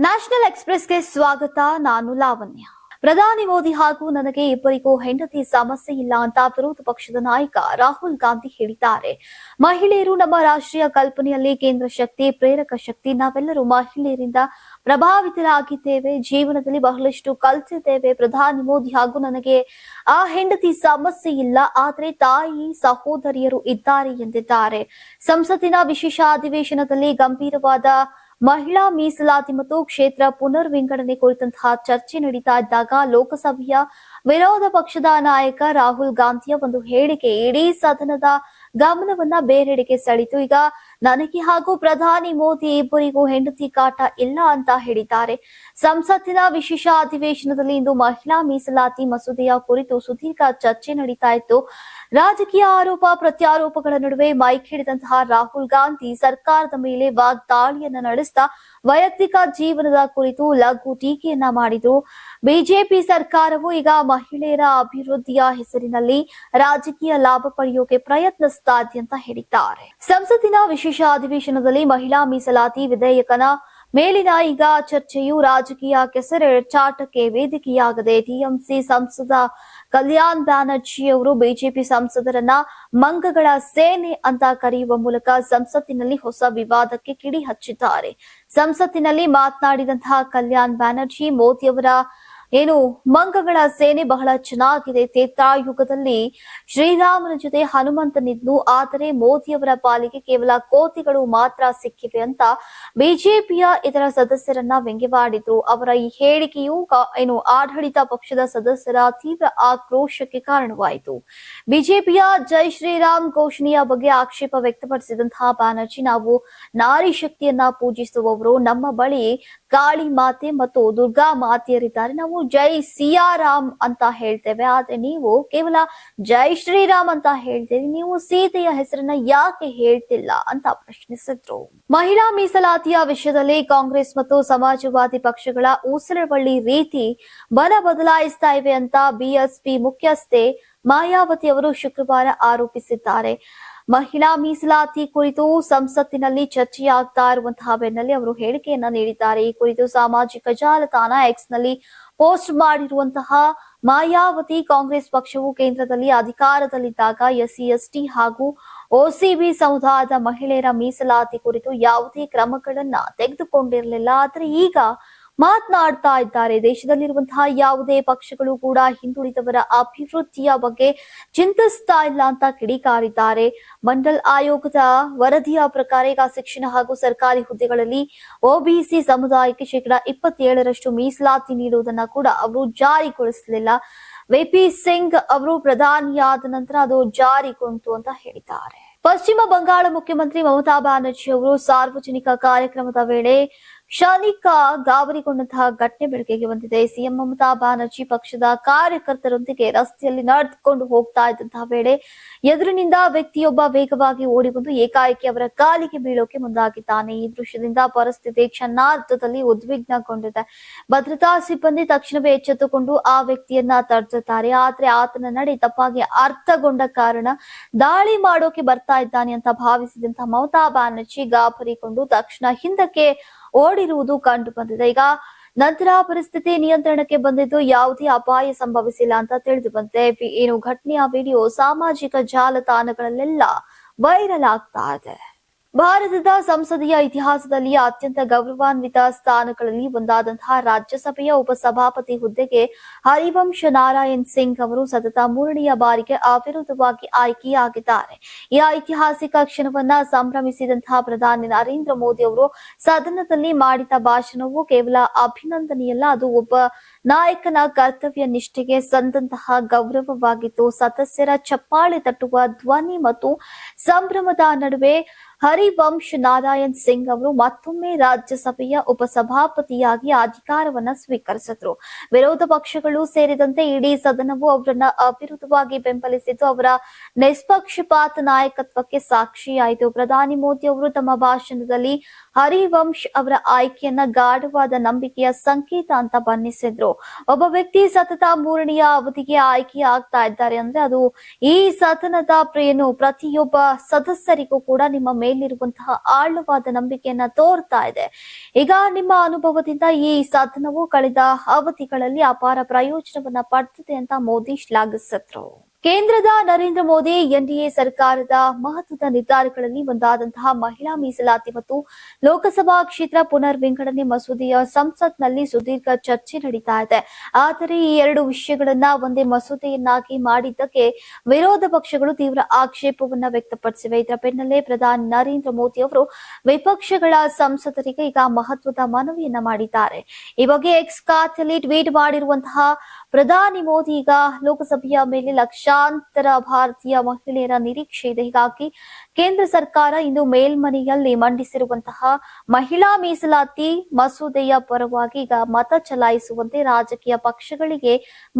National ಎಕ್ಸ್‌ಪ್ರೆಸ್‌ಗೆ ಸ್ವಾಗತ. ನಾನು ಲಾವಣ್ಯ. ಪ್ರಧಾನಿ ಮೋದಿ ಹಾಗೂ ನನಗೆ ಇಬ್ಬರಿಗೂ ಹೆಂಡತಿ ಸಮಸ್ಯೆ ಇಲ್ಲ ಅಂತ ವಿರೋಧ ಪಕ್ಷದ ನಾಯಕ ರಾಹುಲ್ ಗಾಂಧಿ ಹೇಳಿದ್ದಾರೆ. ಮಹಿಳೆಯರು ನಮ್ಮ ರಾಷ್ಟ್ರೀಯ ಕಲ್ಪನೆಯಲ್ಲಿ ಕೇಂದ್ರ ಶಕ್ತಿ, ಪ್ರೇರಕ ಶಕ್ತಿ. ನಾವೆಲ್ಲರೂ ಮಹಿಳೆಯರಿಂದ ಪ್ರಭಾವಿತರಾಗಿದ್ದೇವೆ. ಜೀವನದಲ್ಲಿ ಬಹಳಷ್ಟು ಕಲಿತಿದ್ದೇವೆ. ಪ್ರಧಾನಿ ಮೋದಿ ಹಾಗೂ ನನಗೆ ಆ ಹೆಂಡತಿ ಸಮಸ್ಯೆ ಇಲ್ಲ, ಆದರೆ ತಾಯಿ, ಸಹೋದರಿಯರು ಇದ್ದಾರೆ ಎಂದಿದ್ದಾರೆ. ಸಂಸತ್ತಿನ ವಿಶೇಷ ಅಧಿವೇಶನದಲ್ಲಿ ಗಂಭೀರವಾದ ಮಹಿಳಾ ಮೀಸಲಾತಿ ಮತ್ತು ಕ್ಷೇತ್ರ ಪುನರ್ ವಿಂಗಡಣೆ ಕುರಿತಂತಹ ಚರ್ಚೆ ನಡೀತಾ ಇದ್ದಾಗ ಲೋಕಸಭೆಯ ವಿರೋಧ ಪಕ್ಷದ ನಾಯಕ ರಾಹುಲ್ ಗಾಂಧಿಯ ಒಂದು ಹೇಳಿಕೆ ಇಡೀ ಸದನದ ಗಮನವನ್ನ ಬೇರೆಡೆಗೆ ಸೆಳೆಯಿತು. ಈಗ ನನಗೆ ಹಾಗೂ ಪ್ರಧಾನಿ ಮೋದಿ ಇಬ್ಬರಿಗೂ ಹೆಂಡತಿ ಕಾಟ ಇಲ್ಲ ಅಂತ ಹೇಳಿದ್ದಾರೆ. ಸಂಸತ್ತಿನ ವಿಶೇಷ ಅಧಿವೇಶನದಲ್ಲಿ ಇಂದು ಮಹಿಳಾ ಮೀಸಲಾತಿ ಮಸೂದೆಯ ಕುರಿತು ಸುದೀರ್ಘ ಚರ್ಚೆ ನಡೀತಾ ಇತ್ತು. ರಾಜಕೀಯ ಆರೋಪ ಪ್ರತ್ಯಾರೋಪಗಳ ನಡುವೆ ಮೈಕ್ ಹಿಡಿದಂತಹ ರಾಹುಲ್ ಗಾಂಧಿ ಸರ್ಕಾರದ ಮೇಲೆ ವಾಗ್ದಾಳಿಯನ್ನ ನಡೆಸ್ತಾ ವೈಯಕ್ತಿಕ ಜೀವನದ ಕುರಿತು ಲಘು ಟೀಕೆಯನ್ನ ಮಾಡಿದ್ರು. ಬಿಜೆಪಿ ಸರ್ಕಾರವು ಈಗ ಮಹಿಳೆಯರ ಅಭಿವೃದ್ಧಿಯ ಹೆಸರಿನಲ್ಲಿ ರಾಜಕೀಯ ಲಾಭ ಪಡೆಯೋಕೆ ಪ್ರಯತ್ನಿಸ್ತಾ ಇದೆ ಅಂತ ಹೇಳಿದ್ದಾರೆ. ಸಂಸತ್ತಿನ ವಿಶೇಷ ಅಧಿವೇಶನದಲ್ಲಿ ಮಹಿಳಾ ಮೀಸಲಾತಿ ವಿಧೇಯಕನ ಮೇಲಿನ ಈಗ ಚರ್ಚೆಯು ರಾಜಕೀಯ ಕೆಸರೆಚಾಟಕ್ಕೆ ವೇದಿಕೆಯಾಗದೆ ಟಿಎಂಸಿ ಸಂಸದ ಕಲ್ಯಾಣ್ ಬ್ಯಾನರ್ಜಿ ಅವರು ಬಿಜೆಪಿ ಸಂಸದರನ್ನ ಮಂಗಗಳ ಸೇನೆ ಅಂತ ಕರೆಯುವ ಮೂಲಕ ಸಂಸತ್ತಿನಲ್ಲಿ ಹೊಸ ವಿವಾದಕ್ಕೆ ಕಿಡಿ ಹಚ್ಚಿದ್ದಾರೆ. ಸಂಸತ್ತಿನಲ್ಲಿ ಮಾತನಾಡಿದಂತಹ ಕಲ್ಯಾಣ್ ಬ್ಯಾನರ್ಜಿ ಮೋದಿಯವರ ಮಂಗಗಳ ಸೇನೆ ಬಹಳ ಚೆನ್ನಾಗಿದೆ. ತ್ರೇತಾಯುಗದಲ್ಲಿ ಶ್ರೀರಾಮನ ಜೊತೆ ಹನುಮಂತನಿದ್ನು, ಆದರೆ ಮೋದಿಯವರ ಪಾಲಿಗೆ ಕೇವಲ ಕೋತಿಗಳು ಮಾತ್ರ ಸಿಕ್ಕಿವೆ ಅಂತ ಬಿಜೆಪಿಯ ಇತರ ಸದಸ್ಯರನ್ನ ವ್ಯಂಗ್ಯವಾಡಿದ್ರು. ಅವರ ಈ ಹೇಳಿಕೆಯು ಆಡಳಿತ ಪಕ್ಷದ ಸದಸ್ಯರ ತೀವ್ರ ಆಕ್ರೋಶಕ್ಕೆ ಕಾರಣವಾಯಿತು. ಬಿಜೆಪಿಯ ಜೈ ಶ್ರೀರಾಮ್ ಘೋಷಣೆಯ ಬಗ್ಗೆ ಆಕ್ಷೇಪ ವ್ಯಕ್ತಪಡಿಸಿದಂತಹ ಬ್ಯಾನರ್ಜಿ, ನಾವು ನಾರಿ ಶಕ್ತಿಯನ್ನ ಪೂಜಿಸುವವರು, ನಮ್ಮ ಬಳಿ ಕಾಳಿ ಮಾತೆ ಮತ್ತು ದುರ್ಗಾ ಮಾತೆಯರಿದ್ದಾರೆ, ನಾವು ಜೈ ಸಿಯಾರಾಮ್ ಅಂತ ಹೇಳ್ತೇವೆ, ಆದ್ರೆ ನೀವು ಕೇವಲ ಜೈ ಶ್ರೀರಾಮ್ ಅಂತ ಹೇಳ್ತೀರಿ, ನೀವು ಸೀತೆಯ ಹೆಸರನ್ನ ಯಾಕೆ ಹೇಳ್ತಿಲ್ಲ ಅಂತ ಪ್ರಶ್ನಿಸಿದ್ರು. ಮಹಿಳಾ ಮೀಸಲಾತಿಯ ವಿಷಯದಲ್ಲಿ ಕಾಂಗ್ರೆಸ್ ಮತ್ತು ಸಮಾಜವಾದಿ ಪಕ್ಷಗಳ ಊಸರವಳ್ಳಿ ರೀತಿ ಬಲ ಬದಲಾಯಿಸ್ತಾ ಇವೆ ಅಂತ ಬಿಎಸ್ಪಿ ಮುಖ್ಯಸ್ಥೆ ಮಾಯಾವತಿ ಅವರು ಶುಕ್ರವಾರ ಆರೋಪಿಸಿದ್ದಾರೆ. ಮಹಿಳಾ ಮೀಸಲಾತಿ ಕುರಿತು ಸಂಸತ್ತಿನಲ್ಲಿ ಚರ್ಚೆಯಾಗ್ತಾ ಇರುವಂತಹ ಬೆನ್ನಲ್ಲೇ ಅವರು ಹೇಳಿಕೆಯನ್ನ ನೀಡಿದ್ದಾರೆ. ಈ ಕುರಿತು ಸಾಮಾಜಿಕ ಜಾಲತಾಣ ಎಕ್ಸ್ ನಲ್ಲಿ ಪೋಸ್ಟ್ ಮಾಡಿರುವಂತಹ ಮಾಯಾವತಿ, ಕಾಂಗ್ರೆಸ್ ಪಕ್ಷವು ಕೇಂದ್ರದಲ್ಲಿ ಅಧಿಕಾರದಲ್ಲಿದ್ದಾಗ ಎಸ್ಸಿ ಎಸ್ಟಿ ಹಾಗೂ ಒಸಿಬಿ ಸಮುದಾಯದ ಮಹಿಳೆಯರ ಮೀಸಲಾತಿ ಕುರಿತು ಯಾವುದೇ ಕ್ರಮಗಳನ್ನ ತೆಗೆದುಕೊಂಡಿರಲಿಲ್ಲ, ಆದರೆ ಈಗ ಮಾತನಾಡ್ತಾ ಇದ್ದಾರೆ. ದೇಶದಲ್ಲಿರುವಂತಹ ಯಾವುದೇ ಪಕ್ಷಗಳು ಕೂಡ ಹಿಂದುಳಿದವರ ಅಭಿವೃದ್ಧಿಯ ಬಗ್ಗೆ ಚಿಂತಿಸ್ತಾ ಇಲ್ಲ ಅಂತ ಕಿಡಿಕಾರಿದ್ದಾರೆ. ಮಂಡಲ್ ಆಯೋಗದ ವರದಿಯ ಪ್ರಕಾರ ಈಗ ಶಿಕ್ಷಣ ಹಾಗೂ ಸರ್ಕಾರಿ ಹುದ್ದೆಗಳಲ್ಲಿ ಒಬಿಸಿ ಸಮುದಾಯಕ್ಕೆ 27% ಮೀಸಲಾತಿ ನೀಡುವುದನ್ನ ಕೂಡ ಅವರು ಜಾರಿಗೊಳಿಸಲಿಲ್ಲ. ವಿಪಿ ಸಿಂಗ್ ಅವರು ಪ್ರಧಾನಿಯಾದ ನಂತರ ಅದು ಜಾರಿಗೊಂಡು ಅಂತ ಹೇಳಿದ್ದಾರೆ. ಪಶ್ಚಿಮ ಬಂಗಾಳ ಮುಖ್ಯಮಂತ್ರಿ ಮಮತಾ ಬ್ಯಾನರ್ಜಿ ಅವರು ಸಾರ್ವಜನಿಕ ಕಾರ್ಯಕ್ರಮದ ವೇಳೆ ಕ್ಷಣಿಕ ಗಾಬರಿಗೊಂಡಂತಹ ಘಟನೆ ಬೆಳಕಿಗೆ ಬಂದಿದೆ. ಸಿಎಂ ಮಮತಾ ಬ್ಯಾನರ್ಜಿ ಪಕ್ಷದ ಕಾರ್ಯಕರ್ತರೊಂದಿಗೆ ರಸ್ತೆಯಲ್ಲಿ ನಡೆದುಕೊಂಡು ಹೋಗ್ತಾ ಇದ್ದಂತಹ ವೇಳೆ ಎದುರಿನಿಂದ ವ್ಯಕ್ತಿಯೊಬ್ಬ ವೇಗವಾಗಿ ಓಡಿ ಬಂದು ಏಕಾಏಕಿ ಅವರ ಕಾಲಿಗೆ ಬೀಳೋಕೆ ಮುಂದಾಗಿದ್ದಾನೆ. ಈ ದೃಶ್ಯದಿಂದ ಪರಿಸ್ಥಿತಿ ಕ್ಷಣಾರ್ಧದಲ್ಲಿ ಉದ್ವಿಗ್ನಗೊಂಡಿದೆ. ಭದ್ರತಾ ಸಿಬ್ಬಂದಿ ತಕ್ಷಣವೇ ಎಚ್ಚೆತ್ತುಕೊಂಡು ಆ ವ್ಯಕ್ತಿಯನ್ನ ತಡೆದಿದ್ದಾರೆ. ಆದ್ರೆ ಆತನ ನಡೆ ತಪ್ಪಾಗಿ ಅರ್ಥಗೊಂಡ ಕಾರಣ ದಾಳಿ ಮಾಡೋಕೆ ಬರ್ತಾ ಇದ್ದಾನೆ ಅಂತ ಭಾವಿಸಿದಂತಹ ಮಮತಾ ಬ್ಯಾನರ್ಜಿ ಗಾಬರಿಗೊಂಡು ತಕ್ಷಣ ಹಿಂದಕ್ಕೆ ಓಡಿರುವುದು ಕಂಡು ಬಂದಿದೆ. ಈಗ ನಂತರ ಪರಿಸ್ಥಿತಿ ನಿಯಂತ್ರಣಕ್ಕೆ ಬಂದಿದ್ದು ಯಾವುದೇ ಅಪಾಯ ಸಂಭವಿಸಿಲ್ಲ ಅಂತ ತಿಳಿದು ಬಂದಿದೆ. ಘಟನೆಯ ವಿಡಿಯೋ ಸಾಮಾಜಿಕ ಜಾಲತಾಣಗಳಲ್ಲೆಲ್ಲ ವೈರಲ್ ಆಗ್ತಾ ಇದೆ. ಭಾರತದ ಸಂಸದೀಯ ಇತಿಹಾಸದಲ್ಲಿ ಅತ್ಯಂತ ಗೌರವಾನ್ವಿತ ಸ್ಥಾನಗಳಲ್ಲಿ ಒಂದಾದಂತಹ ರಾಜ್ಯಸಭೆಯ ಉಪಸಭಾಪತಿ ಹುದ್ದೆಗೆ ಹರಿವಂಶ್ ನಾರಾಯಣ್ ಸಿಂಗ್ ಅವರು ಸತತ 3ನೇ ಬಾರಿಗೆ ಅವಿರೋಧವಾಗಿ ಆಯ್ಕೆಯಾಗಿದ್ದಾರೆ. ಈ ಐತಿಹಾಸಿಕ ಕ್ಷಣವನ್ನ ಸಂಭ್ರಮಿಸಿದಂತಹ ಪ್ರಧಾನಿ ನರೇಂದ್ರ ಮೋದಿ ಅವರು ಸದನದಲ್ಲಿ ಮಾಡಿದ ಭಾಷಣವು ಕೇವಲ ಅಭಿನಂದನೆಯಲ್ಲ, ಅದು ಒಬ್ಬ ನಾಯಕನ ಕರ್ತವ್ಯ ನಿಷ್ಠೆಗೆ ಸಂದಂತಹ ಗೌರವವಾಗಿತ್ತು. ಸದಸ್ಯರ ಚಪ್ಪಾಳೆ ತಟ್ಟುವ ಧ್ವನಿ ಮತ್ತು ಸಂಭ್ರಮದ ನಡುವೆ ಹರಿವಂಶ್ ನಾರಾಯಣ್ ಸಿಂಗ್ ಅವರು ಮತ್ತೊಮ್ಮೆ ರಾಜ್ಯಸಭೆಯ ಉಪಸಭಾಪತಿಯಾಗಿ ಅಧಿಕಾರವನ್ನ ಸ್ವೀಕರಿಸಿದ್ರು. ವಿರೋಧ ಪಕ್ಷಗಳು ಸೇರಿದಂತೆ ಇಡೀ ಸದನವು ಅವರನ್ನ ಅವಿರೋಧವಾಗಿ ಬೆಂಬಲಿಸಿದ್ದು ಅವರ ನಿಷ್ಪಕ್ಷಪಾತ ನಾಯಕತ್ವಕ್ಕೆ ಸಾಕ್ಷಿಯಾಯಿತು. ಪ್ರಧಾನಿ ಮೋದಿ ಅವರು ತಮ್ಮ ಭಾಷಣದಲ್ಲಿ ಹರಿವಂಶ್ ಅವರ ಆಯ್ಕೆಯನ್ನ ಗಾಢವಾದ ನಂಬಿಕೆಯ ಸಂಕೇತ ಅಂತ ಬಣ್ಣಿಸಿದ್ರು. ಒಬ್ಬ ವ್ಯಕ್ತಿ ಸತತ 3ನೇ ಅವಧಿಗೆ ಆಯ್ಕೆ ಆಗ್ತಾ ಇದ್ದಾರೆ ಅಂದ್ರೆ ಅದು ಈ ಸದನದ ಪ್ರತಿಯೊಬ್ಬ ಸದಸ್ಯರಿಗೂ ಕೂಡ ನಿಮ್ಮ ಮೇಲೆ ಮೇಲಿರುವಂತಹ ಆಳವಾದ ನಂಬಿಕೆಯನ್ನ ತೋರ್ತಾ ಇದೆ. ಈಗ ನಿಮ್ಮ ಅನುಭವದಿಂದ ಈ ಸದನವು ಕಳೆದ ಅವಧಿಗಳಲ್ಲಿ ಅಪಾರ ಪ್ರಯೋಜನವನ್ನ ಪಡೆದಿದೆ ಅಂತ ಮೋದಿ ಶ್ಲಾಘಿಸಿದ್ರು. ಕೇಂದ್ರದ ನರೇಂದ್ರ ಮೋದಿ ಎನ್ಡಿಎ ಸರ್ಕಾರದ ಮಹತ್ವದ ನಿರ್ಧಾರಗಳಲ್ಲಿ ಒಂದಾದಂತಹ ಮಹಿಳಾ ಮೀಸಲಾತಿ ಮತ್ತು ಲೋಕಸಭಾ ಕ್ಷೇತ್ರ ಪುನರ್ ವಿಂಗಡಣೆ ಮಸೂದೆಯ ಸಂಸತ್ನಲ್ಲಿ ಸುದೀರ್ಘ ಚರ್ಚೆ ನಡೀತಾ ಇದೆ. ಆದರೆ ಈ ಎರಡು ವಿಷಯಗಳನ್ನ ಒಂದೇ ಮಸೂದೆಯನ್ನಾಗಿ ಮಾಡಿದ್ದಕ್ಕೆ ವಿರೋಧ ಪಕ್ಷಗಳು ತೀವ್ರ ಆಕ್ಷೇಪವನ್ನ ವ್ಯಕ್ತಪಡಿಸಿವೆ. ಇದರ ಬೆನ್ನಲ್ಲೇ ಪ್ರಧಾನಿ ನರೇಂದ್ರ ಮೋದಿ ಅವರು ವಿಪಕ್ಷಗಳ ಸಂಸದರಿಗೆ ಈಗ ಮಹತ್ವದ ಮನವಿಯನ್ನ ಮಾಡಿದ್ದಾರೆ. ಈ ಬಗ್ಗೆ ಎಕ್ಸ್ ಖಾತೆಯಲ್ಲಿ ಟ್ವೀಟ್ ಮಾಡಿರುವಂತಹ ಪ್ರಧಾನಿ ಮೋದಿ ಈಗ ಲೋಕಸಭೆಯ ಮೇಲೆ ಲಕ್ಷಾಂತರ ಭಾರತೀಯ ಮಹಿಳೆಯರ ನಿರೀಕ್ಷೆ ಇದೆ. ಹೀಗಾಗಿ ಕೇಂದ್ರ ಸರ್ಕಾರ ಇಂದು ಮೇಲ್ಮನೆಯಲ್ಲಿ ಮಂಡಿಸಿರುವಂತಹ ಮಹಿಳಾ ಮೀಸಲಾತಿ ಮಸೂದೆಯ ಪರವಾಗಿ ಈಗ ಮತ ಚಲಾಯಿಸುವಂತೆ ರಾಜಕೀಯ ಪಕ್ಷಗಳಿಗೆ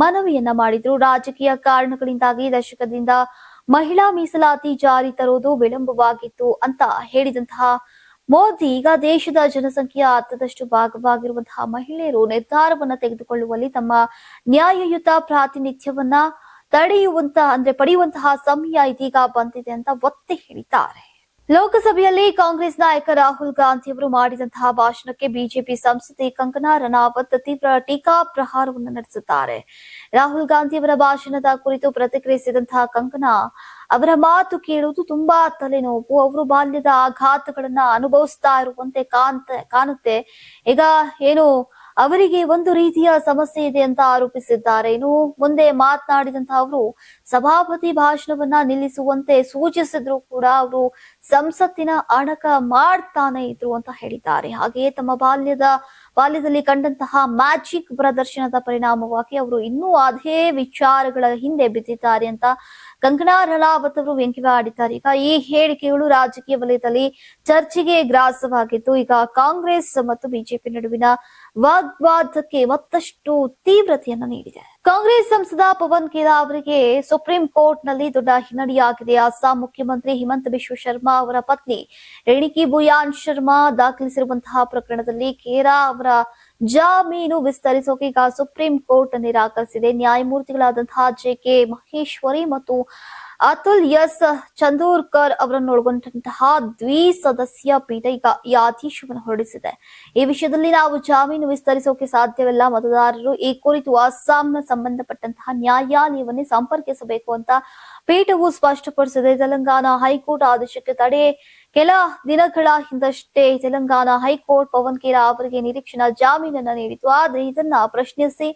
ಮನವಿಯನ್ನ ಮಾಡಿದ್ರು. ರಾಜಕೀಯ ಕಾರಣಗಳಿಂದಾಗಿ ದಶಕದಿಂದ ಮಹಿಳಾ ಮೀಸಲಾತಿ ಜಾರಿ ತರುವುದು ವಿಳಂಬವಾಗಿತ್ತು ಅಂತ ಹೇಳಿದಂತಹ ಮೋದಿ ಈಗ ದೇಶದ ಜನಸಂಖ್ಯೆಯ ಅರ್ಧದಷ್ಟು ಭಾಗವಾಗಿರುವಂತಹ ಮಹಿಳೆಯರು ನಿರ್ಧಾರವನ್ನ ತೆಗೆದುಕೊಳ್ಳುವಲ್ಲಿ ತಮ್ಮ ನ್ಯಾಯಯುತ ಪ್ರಾತಿನಿಧ್ಯವನ್ನ ಪಡೆಯುವಂತಹ ಸಮಯ ಇದೀಗ ಬಂದಿದೆ ಅಂತ ಒತ್ತಿ ಹೇಳಿದ್ದಾರೆ. ಲೋಕಸಭೆಯಲ್ಲಿ ಕಾಂಗ್ರೆಸ್ ನಾಯಕ ರಾಹುಲ್ ಗಾಂಧಿ ಅವರು ಮಾಡಿದಂತಹ ಭಾಷಣಕ್ಕೆ ಬಿಜೆಪಿ ಸಂಸದೆ ಕಂಗನಾ ರನಾವತ್ ತೀವ್ರ ಟೀಕಾ ಪ್ರಹಾರವನ್ನು ನಡೆಸಿದ್ದಾರೆ. ರಾಹುಲ್ ಗಾಂಧಿ ಅವರ ಭಾಷಣದ ಕುರಿತು ಪ್ರತಿಕ್ರಿಯಿಸಿದಂತಹ ಕಂಗನಾ ಅವರ ಮಾತು ಕೇಳುವುದು ತುಂಬಾ ತಲೆನೋವು, ಅವರು ಬಾಲ್ಯದ ಆಘಾತಗಳನ್ನ ಅನುಭವಿಸ್ತಾ ಇರುವಂತೆ ಕಾಣುತ್ತೆ. ಈಗ ಅವರಿಗೆ ಒಂದು ರೀತಿಯ ಸಮಸ್ಯೆ ಇದೆ ಅಂತ ಆರೋಪಿಸಿದ್ದಾರೆ. ಇನ್ನು ಮುಂದೆ ಮಾತನಾಡಿದಂತಹ ಅವರು ಸಭಾಪತಿ ಭಾಷಣವನ್ನ ನಿಲ್ಲಿಸುವಂತೆ ಸೂಚಿಸಿದ್ರು ಕೂಡ ಅವರು ಸಂಸತ್ತಿನ ಅಣಕ ಮಾಡ್ತಾನೆ ಇದ್ರು ಅಂತ ಹೇಳಿದ್ದಾರೆ. ಹಾಗೆಯೇ ತಮ್ಮ ಬಾಲ್ಯದಲ್ಲಿ ಕಂಡಂತಹ ಮ್ಯಾಜಿಕ್ ಪ್ರದರ್ಶನದ ಪರಿಣಾಮವಾಗಿ ಅವರು ಇನ್ನೂ ಅದೇ ವಿಚಾರಗಳ ಹಿಂದೆ ಬಿದ್ದಿದ್ದಾರೆ ಅಂತ ಕಂಗನಾ ರನಾವತ್ ಅವರು ವ್ಯಂಗ್ಯವಾಡಿದ್ದಾರೆ. ಈಗ ಈ ಹೇಳಿಕೆಗಳು ರಾಜಕೀಯ ವಲಯದಲ್ಲಿ ಚರ್ಚೆಗೆ ಗ್ರಾಸವಾಗಿದ್ದು ಈಗ ಕಾಂಗ್ರೆಸ್ ಮತ್ತು ಬಿಜೆಪಿ ನಡುವಿನ ವಾಗ್ವಾದಕ್ಕೆ ಮತ್ತಷ್ಟು ತೀವ್ರತೆಯನ್ನು ನೀಡಿದೆ. ಕಾಂಗ್ರೆಸ್ ಸಂಸದ ಪವನ್ ಖೇರಾ ಅವರಿಗೆ ಸುಪ್ರೀಂ ಕೋರ್ಟ್ ನಲ್ಲಿ ದೊಡ್ಡ ಹಿನ್ನಡೆಯಾಗಿದೆ. ಅಸ್ಸಾಂ ಮುಖ್ಯಮಂತ್ರಿ ಹಿಮಂತ ಬಿಶ್ವ ಶರ್ಮಾ ಅವರ ಪತ್ನಿ ರೇಣಿಕಿ ಬುಯಾನ್ ಶರ್ಮಾ ದಾಖಲಿಸಿರುವಂತಹ ಪ್ರಕರಣದಲ್ಲಿ ಖೇರಾ ಅವರ ಜಾಮೀನು ವಿಸ್ತರಿಸೋಕೆ ಈಗ ಸುಪ್ರೀಂ ಕೋರ್ಟ್ ನಿರಾಕರಿಸಿದೆ. ನ್ಯಾಯಮೂರ್ತಿಗಳಾದಂತಹ ಜೆ.ಕೆ. ಮಹೇಶ್ವರಿ ಮತ್ತು ಅತುಲ್ ಎಸ್ ಚಂದೋರ್ಕರ್ ಅವರನ್ನೊಳಗೊಂಡಂತಹ ದ್ವಿಸದಸ್ಯ ಪೀಠ ಈಗ ಈ ಆದೇಶವನ್ನು ಹೊರಡಿಸಿದೆ. ಈ ವಿಷಯದಲ್ಲಿ ನಾವು ಜಾಮೀನು ವಿಸ್ತರಿಸೋಕೆ ಸಾಧ್ಯವಿಲ್ಲ. ಮತದಾರರು ಈ ಕುರಿತು ಅಸ್ಸಾಂನ ಸಂಬಂಧಪಟ್ಟಂತಹ ನ್ಯಾಯಾಲಯವನ್ನೇ ಸಂಪರ್ಕಿಸಬೇಕು ಅಂತ ಪೀಠವು ಸ್ಪಷ್ಟಪಡಿಸಿದೆ. ತೆಲಂಗಾಣ ಹೈಕೋರ್ಟ್ ಆದೇಶಕ್ಕೆ ತಡೆ ಕೆಲ ದಿನಗಳ ಹಿಂದಷ್ಟೇ ತೆಲಂಗಾಣ ಹೈಕೋರ್ಟ್ ಪವನ್ ಖೇರಾ ಅವರಿಗೆ ನಿರೀಕ್ಷಣಾ ಜಾಮೀನನ್ನ ನೀಡಿತು. ಆದ್ರೆ ಇದನ್ನ ಪ್ರಶ್ನಿಸಿ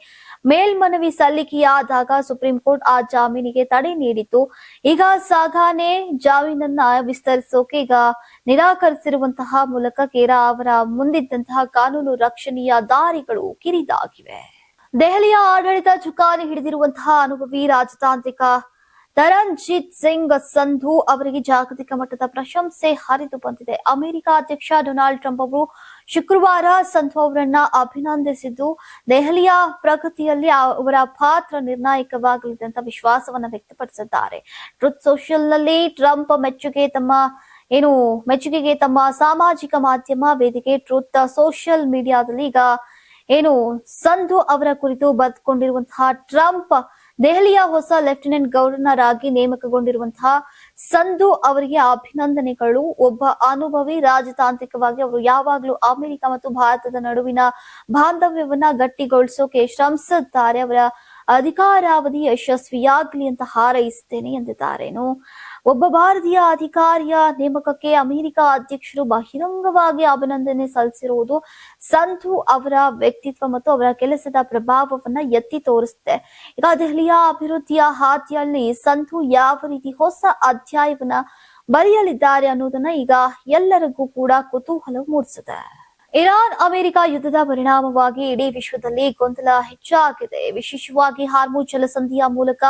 ಮೇಲ್ಮನವಿ ಸಲ್ಲಿಕೆಯಾದಾಗ ಸುಪ್ರೀಂ ಕೋರ್ಟ್ ಆ ಜಾಮೀನಿಗೆ ತಡೆ ನೀಡಿತು. ಈಗ ಸಾಗಾನೆ ಜಾಮೀನನ್ನ ವಿಸ್ತರಿಸೋಕೆ ಈಗ ನಿರಾಕರಿಸಿರುವಂತಹ ಮೂಲಕ ಖೇರಾ ಅವರ ಮುಂದಿದ್ದಂತಹ ಕಾನೂನು ರಕ್ಷಣೆಯ ದಾರಿಗಳು ಕಿರಿದಾಗಿವೆ. ದೆಹಲಿಯ ಆಡಳಿತ ಚುಕ್ಕಾಣಿ ಹಿಡಿದಿರುವಂತಹ ಅನುಭವಿ ರಾಜತಾಂತ್ರಿಕ ತರಣ್ಜಿತ್ ಸಿಂಗ್ ಸಂಧು ಅವರಿಗೆ ಜಾಗತಿಕ ಮಟ್ಟದ ಪ್ರಶಂಸೆ ಹರಿದು ಬಂದಿದೆ. ಅಮೆರಿಕ ಅಧ್ಯಕ್ಷ ಡೊನಾಲ್ಡ್ ಟ್ರಂಪ್ ಅವರು ಶುಕ್ರವಾರ ಸಂಧು ಅವರನ್ನ ಅಭಿನಂದಿಸಿದ್ದು ದೆಹಲಿಯ ಪ್ರಗತಿಯಲ್ಲಿ ಅವರ ಪಾತ್ರ ನಿರ್ಣಾಯಕವಾಗಲಿದೆ ಅಂತ ವಿಶ್ವಾಸವನ್ನ ವ್ಯಕ್ತಪಡಿಸಿದ್ದಾರೆ. ಟ್ರುತ್ ಸೋಷಿಯಲ್ ನಲ್ಲಿ ಟ್ರಂಪ್ ಮೆಚ್ಚುಗೆಗೆ ತಮ್ಮ ಸಾಮಾಜಿಕ ಮಾಧ್ಯಮ ವೇದಿಕೆ ಟ್ರುತ್ ಸೋಷಿಯಲ್ ಮೀಡಿಯಾದಲ್ಲಿ ಈಗ ಸಂಧು ಅವರ ಕುರಿತು ಬರೆದುಕೊಂಡಿರುವಂತಹ ಟ್ರಂಪ್ ದೆಹಲಿಯ ಹೊಸ ಲೆಫ್ಟಿನೆಂಟ್ ಗವರ್ನರ್ ಆಗಿ ನೇಮಕಗೊಂಡಿರುವಂತಹ ಸಂಧು ಅವರಿಗೆ ಅಭಿನಂದನೆಗಳು. ಒಬ್ಬ ಅನುಭವಿ ರಾಜತಾಂತ್ರಿಕವಾಗಿ ಅವರು ಯಾವಾಗಲೂ ಅಮೆರಿಕ ಮತ್ತು ಭಾರತದ ನಡುವಿನ ಬಾಂಧವ್ಯವನ್ನ ಗಟ್ಟಿಗೊಳಿಸೋಕೆ ಶ್ರಮಿಸಿದ್ದಾರೆ. ಅವರ ಅಧಿಕಾರಾವಧಿ ಯಶಸ್ವಿಯಾಗಲಿ ಅಂತ ಹಾರೈಸುತ್ತೇನೆ ಎಂದಿದ್ದಾರೆ. ಒಬ್ಬ ಭಾರತೀಯ ಅಧಿಕಾರಿಯ ನೇಮಕಕ್ಕೆ ಅಮೆರಿಕ ಅಧ್ಯಕ್ಷರು ಬಹಿರಂಗವಾಗಿ ಅಭಿನಂದನೆ ಸಲ್ಲಿಸಿರುವುದು ಸಂಧು ಅವರ ವ್ಯಕ್ತಿತ್ವ ಮತ್ತು ಅವರ ಕೆಲಸದ ಪ್ರಭಾವವನ್ನ ಎತ್ತಿ ತೋರಿಸುತ್ತೆ. ಈಗ ದೆಹಲಿಯ ಅಭಿವೃದ್ಧಿಯ ಹಾದಿಯಲ್ಲಿ ಸಂಧು ಯಾವ ರೀತಿ ಹೊಸ ಅಧ್ಯಾಯವನ್ನ ಬರೆಯಲಿದ್ದಾರೆ ಅನ್ನೋದನ್ನ ಈಗ ಎಲ್ಲರಿಗೂ ಕೂಡ ಕುತೂಹಲ ಮೂಡಿಸಿದೆ. ಇರಾನ್ ಅಮೆರಿಕ ಯುದ್ಧದ ಪರಿಣಾಮವಾಗಿ ಇಡೀ ವಿಶ್ವದಲ್ಲಿ ಗೊಂದಲ ಹೆಚ್ಚಾಗಿದೆ. ವಿಶೇಷವಾಗಿ ಹಾರ್ಮುಜ್ ಜಲಸಂಧಿಯ ಮೂಲಕ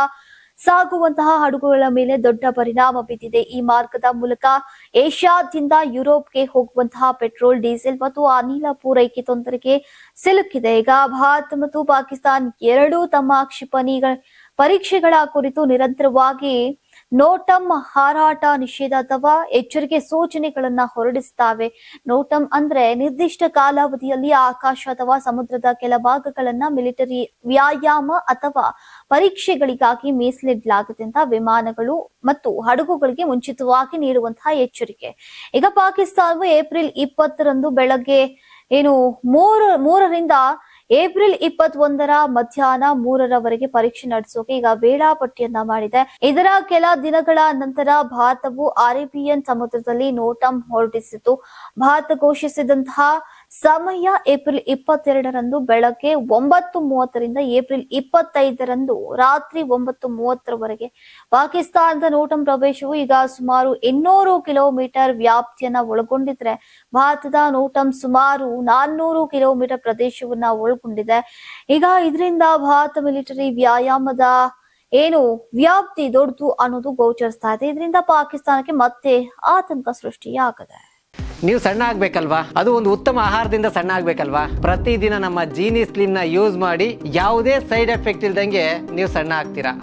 ಸಾಗುವಂತಹ ಹಡಗುಗಳ ಮೇಲೆ ದೊಡ್ಡ ಪರಿಣಾಮ ಬಿದ್ದಿದೆ. ಈ ಮಾರ್ಗದ ಮೂಲಕ ಏಷ್ಯಾದಿಂದ ಯುರೋಪ್ಗೆ ಹೋಗುವಂತಹ ಪೆಟ್ರೋಲ್, ಡೀಸೆಲ್ ಮತ್ತು ಅನಿಲ ಪೂರೈಕೆ ತೊಂದರೆಗೆ ಸಿಲುಕಿದೆ. ಈಗ ಭಾರತ ಮತ್ತು ಪಾಕಿಸ್ತಾನ ಎರಡೂ ತಮ್ಮ ಕ್ಷಿಪಣಿ ಪರೀಕ್ಷೆಗಳ ಕುರಿತು ನಿರಂತರವಾಗಿ ನೋಟಮ್ ಹಾರಾಟ ನಿಷೇಧ ಅಥವಾ ಎಚ್ಚರಿಕೆ ಸೂಚನೆಗಳನ್ನ ಹೊರಡಿಸುತ್ತವೆ. ನೋಟಮ್ ಅಂದ್ರೆ ನಿರ್ದಿಷ್ಟ ಕಾಲಾವಧಿಯಲ್ಲಿ ಆಕಾಶ ಅಥವಾ ಸಮುದ್ರದ ಕೆಲ ಭಾಗಗಳನ್ನ ಮಿಲಿಟರಿ ವ್ಯಾಯಾಮ ಅಥವಾ ಪರೀಕ್ಷೆಗಳಿಗಾಗಿ ಮೀಸಲಿಡಲಾಗಿದೆ ಅಂತ ವಿಮಾನಗಳು ಮತ್ತು ಹಡಗುಗಳಿಗೆ ಮುಂಚಿತವಾಗಿ ನೀಡುವಂತಹ ಎಚ್ಚರಿಕೆ. ಈಗ ಪಾಕಿಸ್ತಾನವು ಏಪ್ರಿಲ್ 20ರಂದು ಬೆಳಗ್ಗೆ ಮೂರರಿಂದ ಏಪ್ರಿಲ್ 21ರ ಮಧ್ಯಾಹ್ನ 3ರವರೆಗೆ ಪರೀಕ್ಷೆ ನಡೆಸೋಕೆ ಈಗ ವೇಳಾಪಟ್ಟಿಯನ್ನ ಮಾಡಿದೆ. ಇದರ ಕೆಲ ದಿನಗಳ ನಂತರ ಭಾರತವು ಅರೇಬಿಯನ್ ಸಮುದ್ರದಲ್ಲಿ ನೋಟಮ್ ಹೊರಡಿಸಿತು. ಭಾರತ ಘೋಷಿಸಿದಂತಹ ಸಮಯ ಏಪ್ರಿಲ್ 22ರಂದು ಬೆಳಗ್ಗೆ 9:30ರಿಂದ ಏಪ್ರಿಲ್ 25ರಂದು ರಾತ್ರಿ 9:30ರವರೆಗೆ. ಪಾಕಿಸ್ತಾನದ ನೋಟಮ್ ಪ್ರವೇಶವು ಈಗ ಸುಮಾರು 800 ಕಿಲೋಮೀಟರ್ ವ್ಯಾಪ್ತಿಯನ್ನ ಒಳಗೊಂಡಿದ್ರೆ ಭಾರತದ ನೋಟಮ್ ಸುಮಾರು 400 ಕಿಲೋಮೀಟರ್ ಪ್ರದೇಶವನ್ನ ಒಳಗೊಂಡಿದೆ. ಈಗ ಇದರಿಂದ ಭಾರತ ಮಿಲಿಟರಿ ವ್ಯಾಯಾಮದ ವ್ಯಾಪ್ತಿ ದೊಡ್ಡದು ಅನ್ನೋದು ಗೋಚರಿಸ್ತಾ ಇದೆ. ಇದರಿಂದ ಪಾಕಿಸ್ತಾನಕ್ಕೆ ಮತ್ತೆ ಆತಂಕ ಸೃಷ್ಟಿಯಾಗಿದೆ. ನೀವು ಸಣ್ಣ ಆಗ್ಬೇಕಲ್ವಾ? ಅದು ಒಂದು ಉತ್ತಮ ಆಹಾರದಿಂದ ಸಣ್ಣ ಆಗ್ಬೇಕಲ್ವಾ? ಪ್ರತಿದಿನ ನಮ್ಮ ಜೀನಿ ಸ್ಲಿಮ್ ನ ಯೂಸ್ ಮಾಡಿ ಯಾವುದೇ ಸೈಡ್ ಎಫೆಕ್ಟ್ ಇಲ್ದಂಗೆ ನೀವು ಸಣ್ಣ ಆಗ್ತೀರಾ.